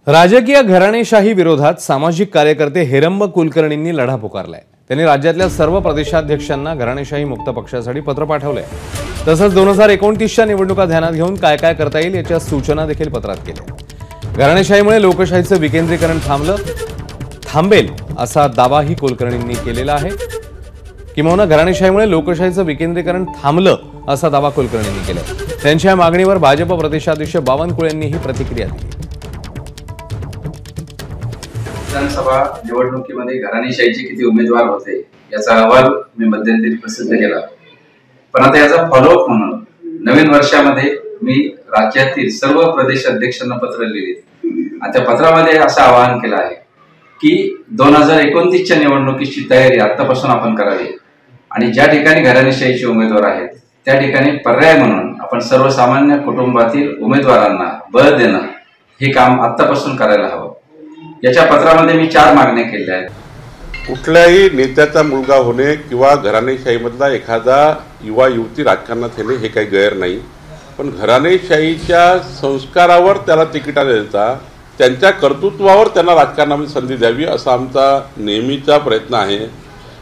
राजकीय घराणेशाही विरोधात सामाजिक कार्यकर्ते हेरंब कुलकर्णींनी लढा पुकारलाय। त्यांनी राज्यातल्या सर्व प्रदेशाध्यक्षांना घराणेशाही मुक्त पक्षासाठी पत्र पाठवलंय। तसंच 2029च्या निवडणुका ध्यानात घेऊन काय काय करता येईल याच्या सूचना देखील पत्रात केल्या। घराणेशाहीमुळे लोकशाहीचं विकेंद्रीकरण थांबेल असा दावाही कुलकर्णींनी केलेला आहे। किंवा घराणेशाहीमुळे लोकशाहीचं विकेंद्रीकरण थांबलं असा दावा कुलकर्णींनी केलाय। त्यांच्या मागणीवर भाजप प्रदेशाध्यक्ष बावनकुळे यांनीही प्रतिक्रिया दिली। विधानसभा निवडणुकीमध्ये घराणेशाहीचे किती उमेदवार होते याचा अहवाल मी मध्यंतरी प्रसिद्ध केला। पण आता याचा फॉलोअप म्हणून नवीन वर्षामध्ये मी राज्यातील सर्व प्रदेश अध्यक्षांना पत्र लिहिले आणि त्या पत्रामध्ये असं आवाहन केलं आहे की 2029च्या निवडणुकीची तयारी आतापासून आपण करावी आणि ज्या ठिकाणी घराणेशाहीचे उमेदवार आहेत त्या ठिकाणी पर्याय म्हणून आपण सर्वसामान्य कुटुंबातील उमेदवारांना बळ देणं हे काम आतापासून करायला हवं। याच्या पत्रामध्ये मी 4 मागण्या केल्या आहेत। कुठल्याही नेत्याचा मुलगा होणे किंवा घराणेशाहीमधला एखादा युवा युवती राजकारणात येणे हे काही गैर नाही, पण घराणेशाहीच्या संस्कारावर त्याला तिकिटा देता त्यांच्या कर्तृत्वावर त्यांना राजकारणामध्ये संधी द्यावी असा आमचा नेहमीचा प्रयत्न आहे।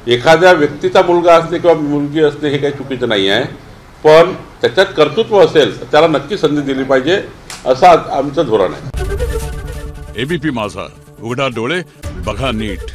एखाद्या व्यक्तीचा मुलगा असणे किंवा मुलगी असणे हे काही चुकीचं नाही आहे, पण त्याच्यात कर्तृत्व असेल तर त्याला नक्की संधी दिली पाहिजे असं आमचं धोरण आहे। एबीपी माझा, उघडा डोळे बघा नीट।